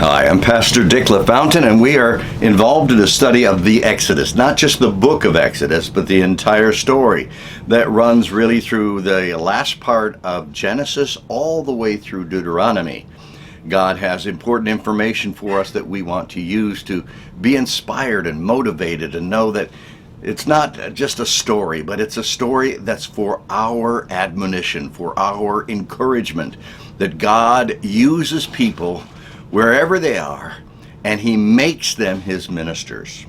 Hi, I'm Pastor Dick LaFountain, and we are involved in a study of the Exodus, not just the book of Exodus, but the entire story that runs really through the last part of Genesis all the way through Deuteronomy. God has important information for us that we want to use to be inspired and motivated and know that it's not just a story, but it's a story that's for our admonition, for our encouragement, that God uses people wherever they are, and he makes them his ministers.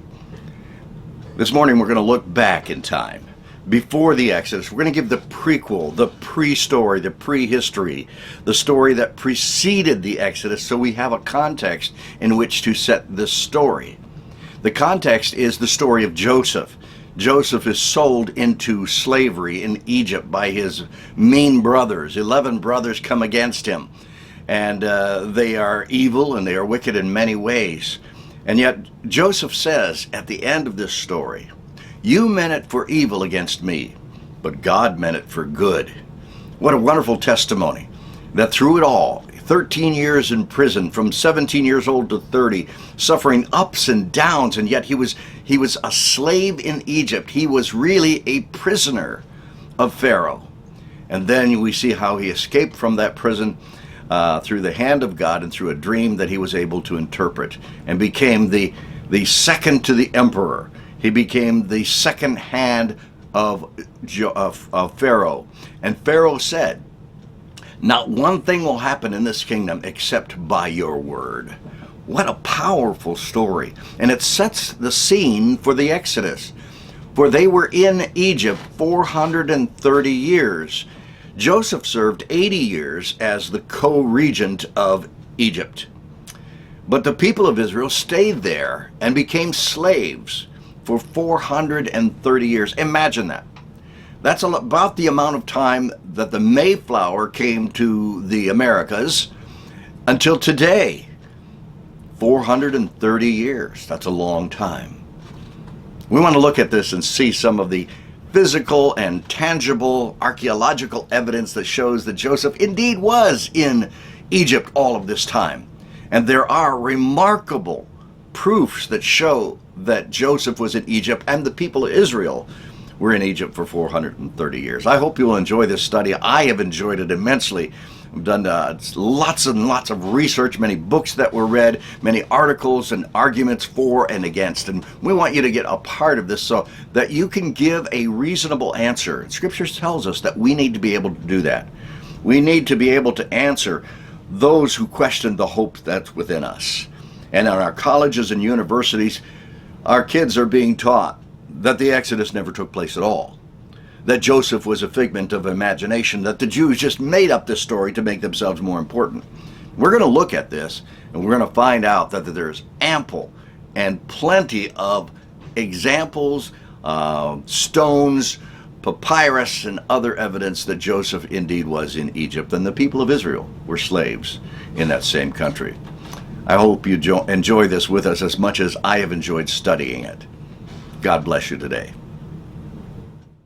This morning we're going to look back in time, before the Exodus. We're going to give the prequel, the pre-story, the prehistory, the story that preceded the Exodus, so we have a context in which to set this story. The context is the story of Joseph. Joseph is sold into slavery in Egypt by his mean brothers. 11 brothers come against him. And they are evil and they are wicked in many ways. And yet Joseph says at the end of this story, "You meant it for evil against me, but God meant it for good." What a wonderful testimony that through it all, 13 years in prison, from 17 years old to 30, suffering ups and downs, and yet he was a slave in Egypt. He was really a prisoner of Pharaoh. And then we see how he escaped from that prison through the hand of God and through a dream that he was able to interpret, and became the second to the emperor. He became the second hand of Pharaoh. And Pharaoh said, "Not one thing will happen in this kingdom except by your word." What a powerful story. And it sets the scene for the Exodus. For they were in Egypt 430 years. Joseph served 80 years as the co-regent of Egypt. But the people of Israel stayed there and became slaves for 430 years. Imagine that. That's about the amount of time that the Mayflower came to the Americas until today. 430 years. That's a long time. We want to look at this and see some of the physical and tangible archaeological evidence that shows that Joseph indeed was in Egypt all of this time. And there are remarkable proofs that show that Joseph was in Egypt and the people of Israel were in Egypt for 430 years. I hope you'll enjoy this study. I have enjoyed it immensely. I've done lots and lots of research, many books that were read, many articles and arguments for and against. And we want you to get a part of this so that you can give a reasonable answer. Scripture tells us that we need to be able to do that. We need to be able to answer those who question the hope that's within us. And in our colleges and universities, our kids are being taught that the Exodus never took place at all, that Joseph was a figment of imagination, that the Jews just made up this story to make themselves more important. We're going to look at this, and we're going to find out that there's ample and plenty of examples, stones, papyrus, and other evidence that Joseph indeed was in Egypt, and the people of Israel were slaves in that same country. I hope you enjoy this with us as much as I have enjoyed studying it. God bless you today.